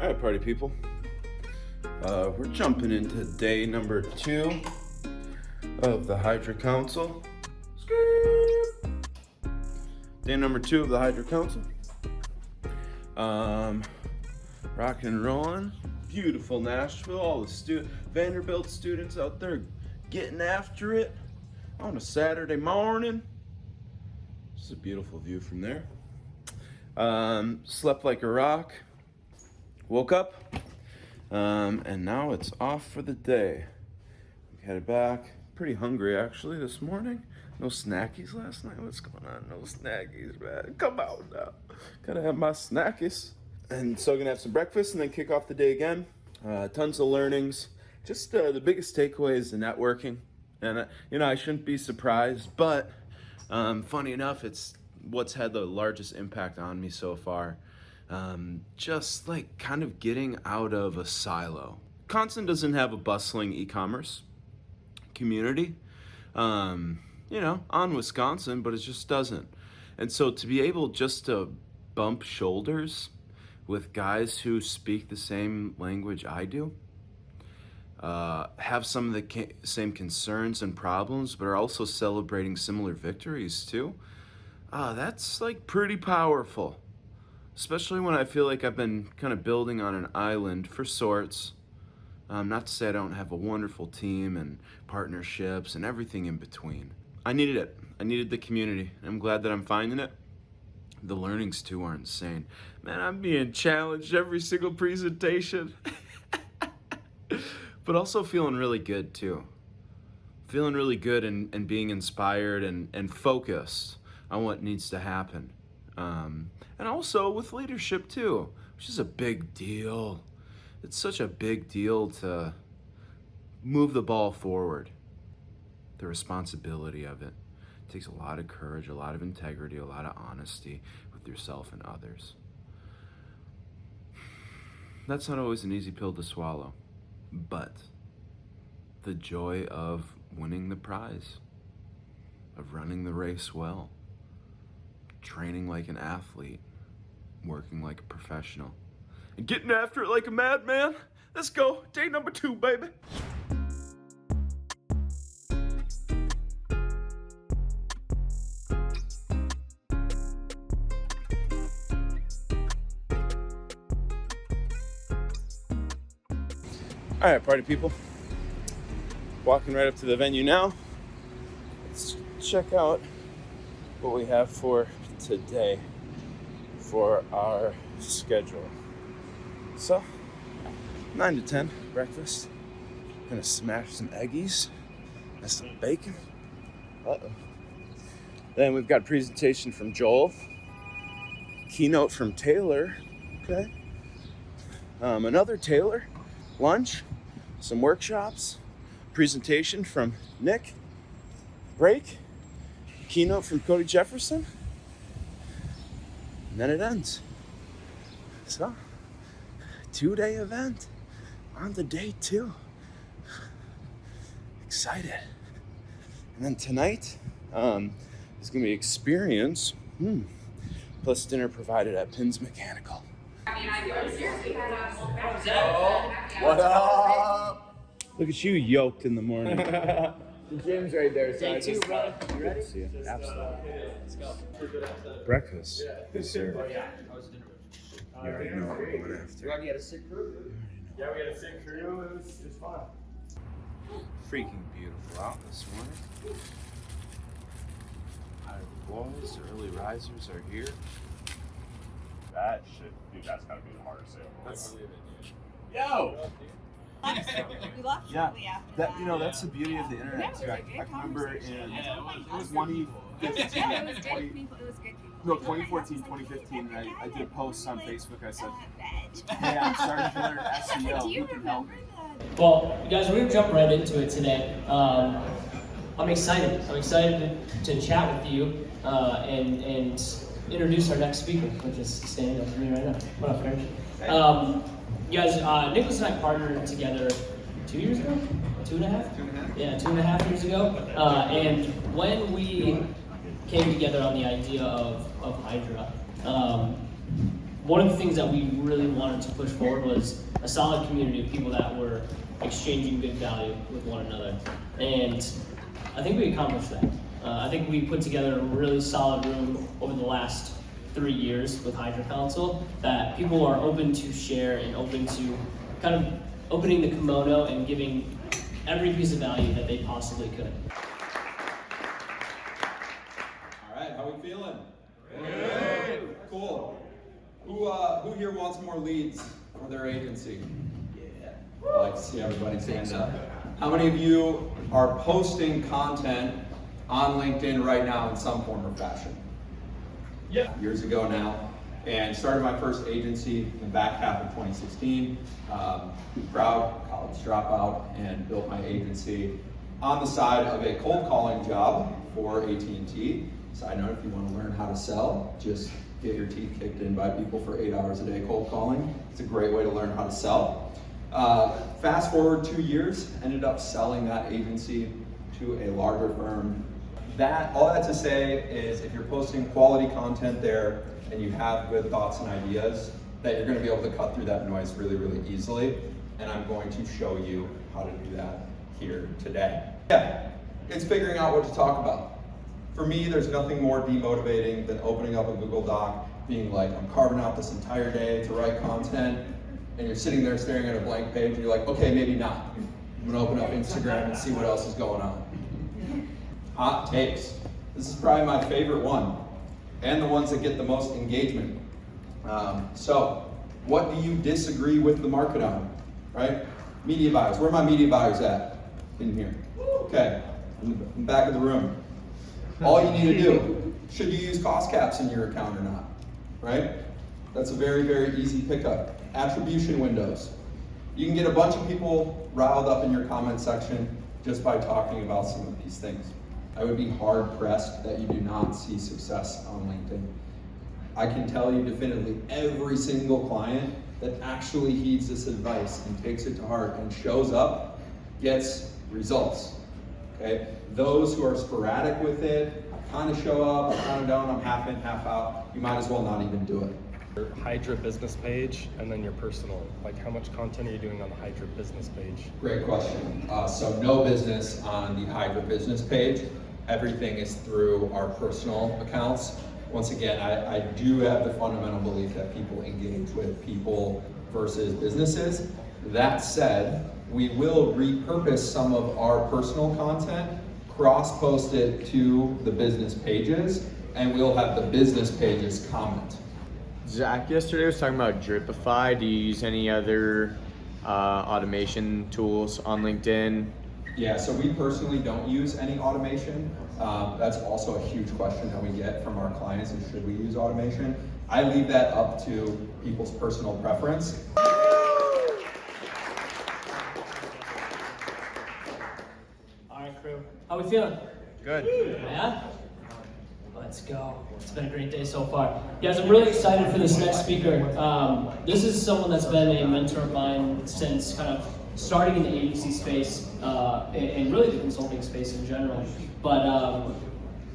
All right, party people. We're jumping into day number 2 of the Hydra Council. Day number 2 of the Hydra Council. Rock and rolling. Beautiful Nashville. All the Vanderbilt students out there getting after it on a Saturday morning. It's a beautiful view from there. Slept like a rock. Woke up. And now it's off for the day. We headed back. Pretty hungry actually this morning. No snackies last night. What's going on? No snackies, man. Come on now. Gotta have my snackies. And so gonna have some breakfast and then kick off the day again. Tons of learnings. Just the biggest takeaway is the networking. And I shouldn't be surprised, but funny enough, it's what's had the largest impact on me so far. Just like kind of getting out of a silo. Wisconsin doesn't have a bustling e-commerce community, on Wisconsin, but it just doesn't. And so to be able just to bump shoulders with guys who speak the same language I do, have some of the same concerns and problems, but are also celebrating similar victories too, that's like pretty powerful. Especially when I feel like I've been kind of building on an island for sorts. Not to say I don't have a wonderful team and partnerships and everything in between. I needed it. I needed the community. I'm glad that I'm finding it. The learnings too are insane. Man, I'm being challenged every single presentation. But also feeling really good too. Feeling really good and being inspired and focused on what needs to happen. And also with leadership too, which is a big deal. It's such a big deal to move the ball forward. The responsibility of it takes a lot of courage, a lot of integrity, a lot of honesty with yourself and others. That's not always an easy pill to swallow, but the joy of winning the prize, of running the race well, training like an athlete, working like a professional, and getting after it like a madman. Let's go. Day number 2, baby. All right, party people. Walking right up to the venue now. Let's check out what we have for today for our schedule. So 9 to 10 breakfast. Gonna smash some eggies and some bacon. Then we've got a presentation from Joel, keynote from Taylor, okay, another Taylor, lunch, some workshops, presentation from Nick, break, keynote from Cody Jefferson, and then it ends. So, 2-day event on the day 2. Excited. And then tonight is gonna be experience, plus dinner provided at Pins Mechanical. What up? Look at you yoked in the morning. Gym's right there. Day 2, brother. You ready? See you. Absolutely. Let's go. Breakfast. Yes, sir. How was dinner? You already know what we're going after. You already had a sick crew? Yeah, we had a sick crew. It was fun. Freaking beautiful out this morning. Our boys, the early risers are here. That's gotta be the hardest sale. That's, Yo! We left yeah, shortly after that's the beauty of the internet too. I remember in 2015, it was good people. It was good people. no, 2014, 2015, I did posts on Facebook. I said, hey, I'm starting to learn SEO. Do you Who can help remember me? that? Well, guys, we're going to jump right into it today. I'm excited. I'm excited to chat with you and introduce our next speaker, which is standing up for me right now. What up, Coach? You guys, Nicholas and I partnered together 2 years ago? 2.5? 2.5. Yeah, 2.5 years ago. And when we came together on the idea of Hydra, one of the things that we really wanted to push forward was a solid community of people that were exchanging good value with one another. And I think we accomplished that. I think we put together a really solid room over the last 3 years with Hydra Council that people are open to share and open to kind of opening the kimono and giving every piece of value that they possibly could. All right, how we feeling? Good. Cool. Who here wants more leads for their agency? Yeah. I like to see everybody stand up. How many of you are posting content on LinkedIn right now in some form or fashion? Yeah. Years ago now, and started my first agency in the back half of 2016. Proud college dropout, and built my agency on the side of a cold calling job for AT&T. Side note, if you want to learn how to sell, just get your teeth kicked in by people for 8 hours a day cold calling. It's a great way to learn how to sell. Fast forward 2 years, ended up selling that agency to a larger firm. All that to say is if you're posting quality content there and you have good thoughts and ideas, that you're going to be able to cut through that noise really, really easily. And I'm going to show you how to do that here today. Yeah, it's figuring out what to talk about. For me, there's nothing more demotivating than opening up a Google Doc, being like, I'm carving out this entire day to write content, and you're sitting there staring at a blank page, and you're like, okay, maybe not. I'm gonna open up Instagram and see what else is going on. Hot takes. This is probably my favorite one, and the ones that get the most engagement. So, what do you disagree with the market on, right? Media buyers. Where are my media buyers at? In here. Okay, in the back of the room. All you need to do, should you use cost caps in your account or not, right? That's a very, very easy pickup. Attribution windows. You can get a bunch of people riled up in your comment section just by talking about some of these things. I would be hard pressed that you do not see success on LinkedIn. I can tell you definitively, every single client that actually heeds this advice and takes it to heart and shows up gets results, okay? Those who are sporadic with it, I kind of show up, I kind of don't, I'm half in, half out, you might as well not even do it. Your Hydra business page and then your personal, like how much content are you doing on the Hydra business page? Great question. So no business on the Hydra business page. Everything is through our personal accounts. Once again, I do have the fundamental belief that people engage with people versus businesses. That said, we will repurpose some of our personal content, cross-post it to the business pages, and we'll have the business pages comment. Zach yesterday was talking about Dripify. Do you use any other automation tools on LinkedIn? Yeah, so we personally don't use any automation. That's also a huge question that we get from our clients, is should we use automation? I leave that up to people's personal preference. All right, crew. How we feeling? Good. Yeah? Let's go. It's been a great day so far. Guys, I'm really excited for this next speaker. This is someone that's been a mentor of mine since kind of starting in the agency space and really the consulting space in general. But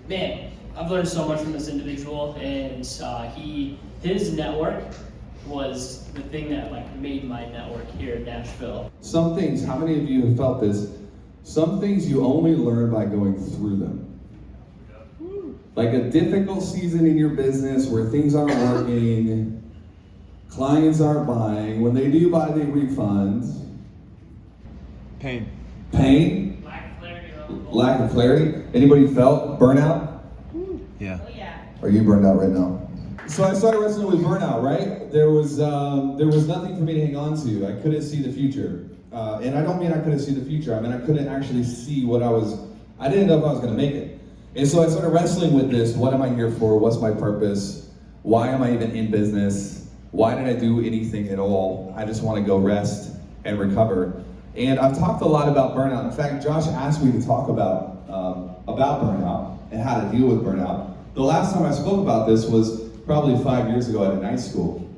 man, I've learned so much from this individual, and his network was the thing that like made my network here in Nashville. Some things, how many of you have felt this? Some things you only learn by going through them. Like a difficult season in your business where things aren't working, clients aren't buying. When they do buy, they refund. Pain. Lack of clarity. Lack of clarity. Anybody felt burnout? Yeah. Oh yeah. Are you burned out right now? So I started wrestling with burnout, right? There was nothing for me to hang on to. I couldn't see the future. And I don't mean I couldn't see the future. I mean, I couldn't actually see I didn't know if I was gonna make it. And so I started wrestling with this. What am I here for? What's my purpose? Why am I even in business? Why did I do anything at all? I just want to go rest and recover. And I've talked a lot about burnout. In fact, Josh asked me to talk about burnout and how to deal with burnout. The last time I spoke about this was probably 5 years ago at a night school.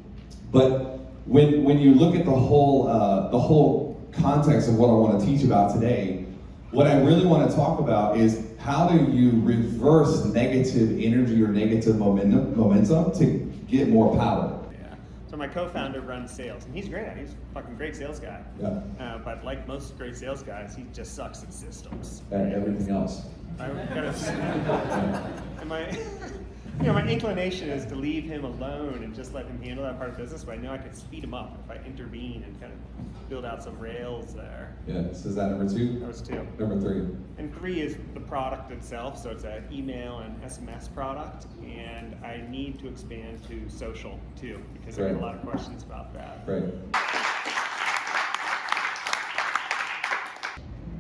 But when you look at the whole context of what I want to teach about today, what I really want to talk about is how do you reverse negative energy or negative momentum to get more power? So my co-founder runs sales, and he's great at it. He's a fucking great sales guy. Yeah. But like most great sales guys, he just sucks at systems. And everything else. I gotta, and my inclination is to leave him alone and just let him handle that part of business, but I know I could speed him up if I intervene and kind of build out some rails there. Yeah, so is that number 2? That was 2. Number 3. And 3 is the product itself, so it's an email and SMS product, and I need to expand to social too, because I get a lot of questions about that. Right.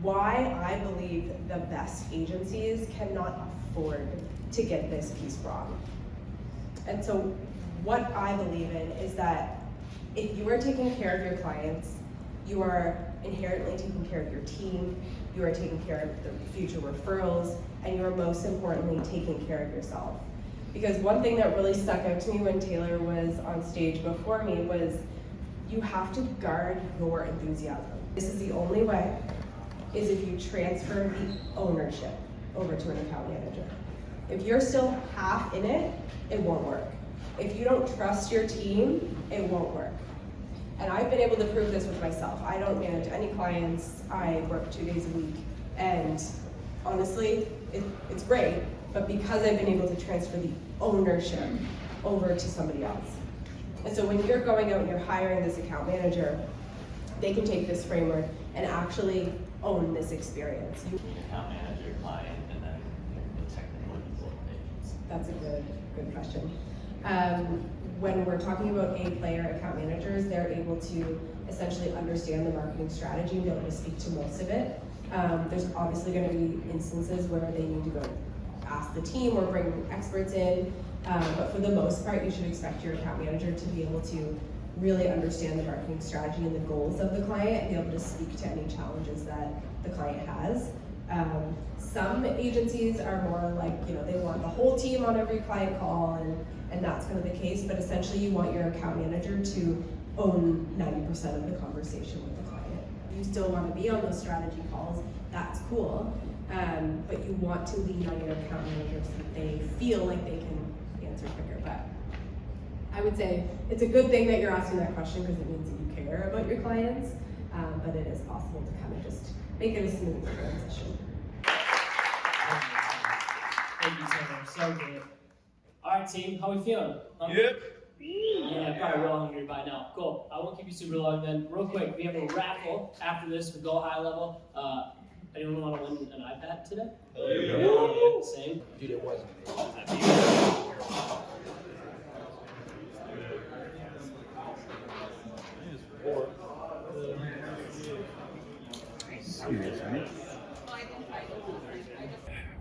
Why I believe the best agencies cannot afford to get this piece wrong. And so what I believe in is that if you are taking care of your clients, you are inherently taking care of your team, you are taking care of the future referrals, and you are most importantly taking care of yourself. Because one thing that really stuck out to me when Taylor was on stage before me was you have to guard your enthusiasm. This is the only way, is if you transfer the ownership over to an account manager. If you're still half in it, it won't work. If you don't trust your team, it won't work. And I've been able to prove this with myself. I don't manage any clients. I work 2 days a week. And honestly, it's great, but because I've been able to transfer the ownership over to somebody else. And so when you're going out and you're hiring this account manager, they can take this framework and actually own this experience. Account manager, client, and then the technical implementations. That's a good question. When we're talking about A-player account managers, they're able to essentially understand the marketing strategy and be able to speak to most of it. There's obviously going to be instances where they need to go ask the team or bring experts in, but for the most part, you should expect your account manager to be able to really understand the marketing strategy and the goals of the client and be able to speak to any challenges that the client has. Some agencies are more like, they want the whole team on every client call, and that's kind of the case, but essentially you want your account manager to own 90% of the conversation with the client. You still want to be on those strategy calls, that's cool, but you want to lean on your account manager so that they feel like they can answer quicker. But I would say it's a good thing that you're asking that question because it means that you care about your clients, but it is possible to kind of just make it a smooth transition. Thank you, Taylor. So good. All right, team, how we feeling? Yep. Yeah, probably real hungry by now. Cool. I won't keep you super long then. Real quick, we have a raffle after this. We go high level. Anyone want to win an iPad today? Yeah. Same. Dude, it wasn't.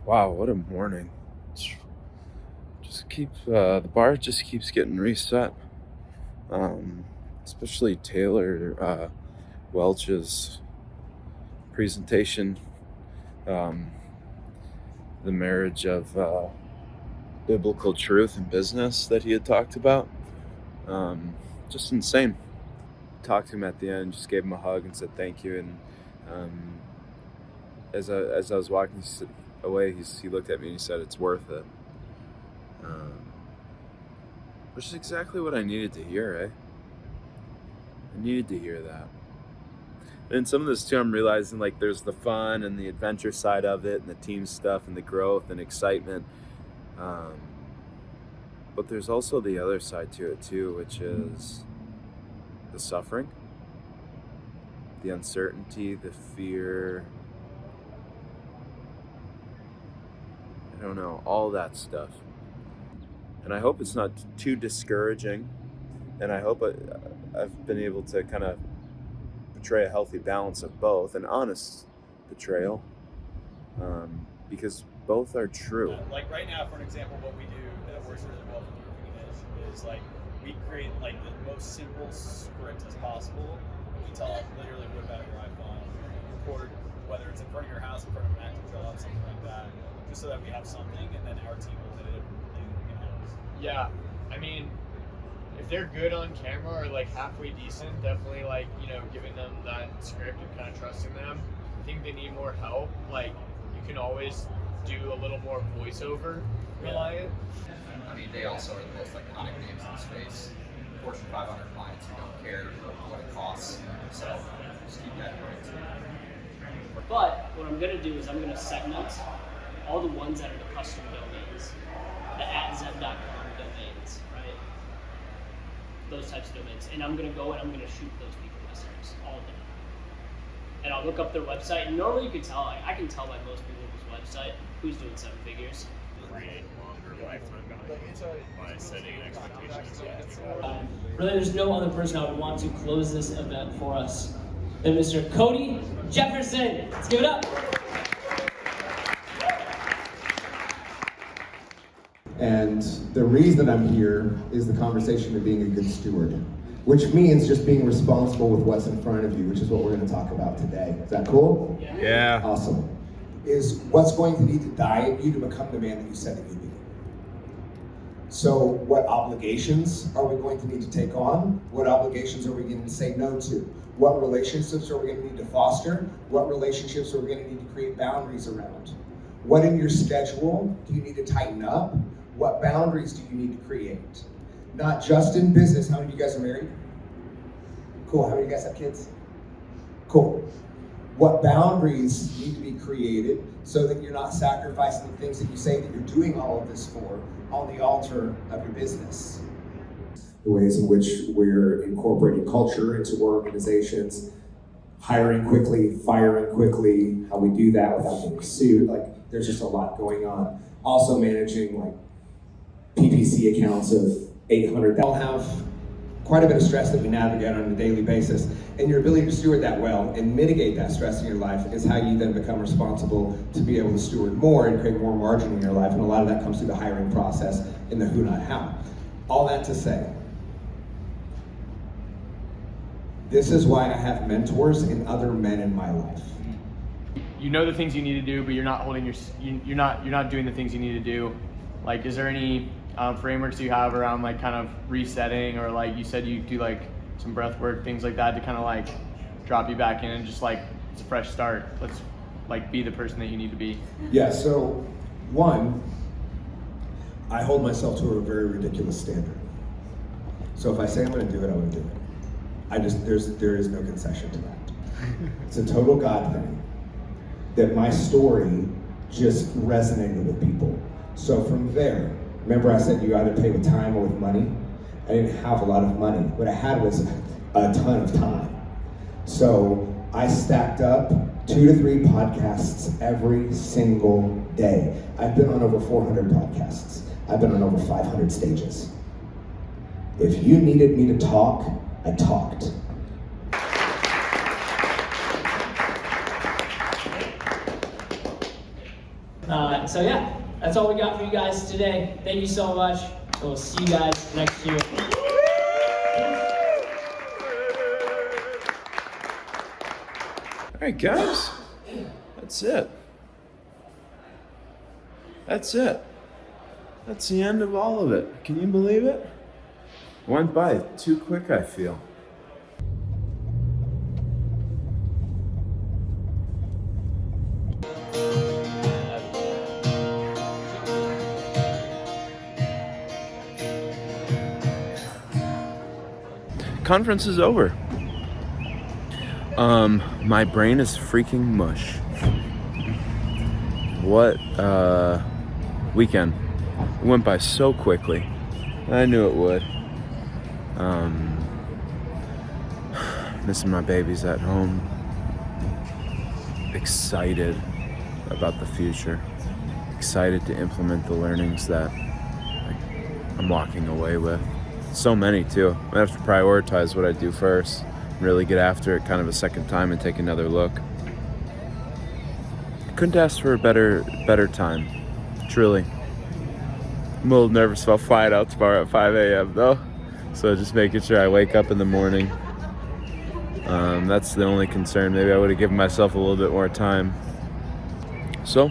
Wow, what a morning. Just keeps the bar just keeps getting reset. Especially Taylor Welch's presentation, the marriage of biblical truth and business that he had talked about. Just insane. Talked to him at the end, just gave him a hug and said thank you. And as I was walking away, he looked at me and he said, "It's worth it." Which is exactly what I needed to hear, eh? I needed to hear that. And some of this too, I'm realizing like there's the fun and the adventure side of it and the team stuff and the growth and excitement. But there's also the other side to it too, which is the suffering, the uncertainty, the fear, I don't know, all that stuff. And I hope it's not too discouraging, and I hope I've been able to kind of portray a healthy balance of both, an honest portrayal, because both are true. Like right now, for an example, what we do that works really well for roofing is like we create like the most simple script as possible. We tell literally whip out your iPhone, record whether it's in front of your house, in front of an active job, something like that, just so that we have something, and then our team will edit everything in-house. Yeah, I mean, if they're good on camera or like halfway decent, definitely like, giving them that script and kind of trusting them. I think they need more help. Like, you can always do a little more voiceover reliant. I mean, they also are the most iconic names in the space. Fortune 500 clients who don't care what it costs. So just keep that in mind too. But what I'm gonna do is I'm gonna segment all the ones that are the custom domains, the @zeb.com domains, right? Those types of domains. And I'm gonna go and I'm gonna shoot those people messages all day. And I'll look up their website. And normally you can tell, I can tell by most people's website who's doing 7 figures. Create longer lifetime value by setting expectations. Really, there's no other person I would want to close this event for us than Mr. Cody Jefferson. Let's give it up. And the reason I'm here is the conversation of being a good steward, which means just being responsible with what's in front of you, which is what we're going to talk about today. Is that cool? Yeah. Awesome. Is what's going to need to die in you to become the man that you said that you'd be. So what obligations are we going to need to take on? What obligations are we going to say no to? What relationships are we going to need to foster? What relationships are we going to need to create boundaries around? What in your schedule do you need to tighten up? What boundaries do you need to create? Not just in business. How many of you guys are married? Cool. How many of you guys have kids? Cool. What boundaries need to be created so that you're not sacrificing the things that you say that you're doing all of this for on the altar of your business? The ways in which we're incorporating culture into our organizations, hiring quickly, firing quickly, how we do that without getting sued. Like, there's just a lot going on. Also managing like PPC accounts of 800. All have quite a bit of stress that we navigate on a daily basis. And your ability to steward that well and mitigate that stress in your life is how you then become responsible to be able to steward more and create more margin in your life. And a lot of that comes through the hiring process and the who, not how. All that to say, this is why I have mentors and other men in my life. You know the things you need to do, but you're not holding you're not doing the things you need to do. Like, is there any frameworks you have around like kind of resetting, or like you said you do like some breath work, things like that to kind of like drop you back in and just like it's a fresh start. Let's like be the person that you need to be. Yeah, so one, I hold myself to a very ridiculous standard. So if I say I'm gonna do it, I'm gonna do it. There is no concession to that. It's a total God thing that my story just resonated with people. So from there, remember I said you either pay with time or with money? I didn't have a lot of money. What I had was a ton of time. So I stacked up 2 to 3 podcasts every single day. I've been on over 400 podcasts. I've been on over 500 stages. If you needed me to talk, I talked. So yeah, that's all we got for you guys today. Thank you so much. And we'll see you guys next year. All right, guys. That's it. That's it. That's the end of all of it. Can you believe it? Went by too quick, I feel. Conference is over. My brain is freaking mush. What weekend. It went by so quickly. I knew it would. Missing my babies at home. Excited about the future. Excited to implement the learnings that I'm walking away with. So many too. I have to prioritize what I do first, really get after it kind of a second time and take another look. Couldn't ask for a better time, truly. I'm a little nervous about flying out tomorrow at 5 a.m. though, so just making sure I wake up in the morning. That's the only concern. Maybe I would have given myself a little bit more time. So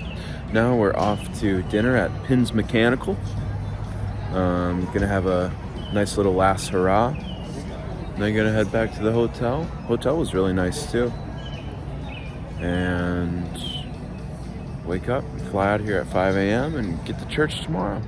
now we're off to dinner at Pins Mechanical. Gonna have a nice little last hurrah. Then gonna head back to the hotel. Hotel was really nice too. And wake up, fly out here at 5 a.m. and get to church tomorrow.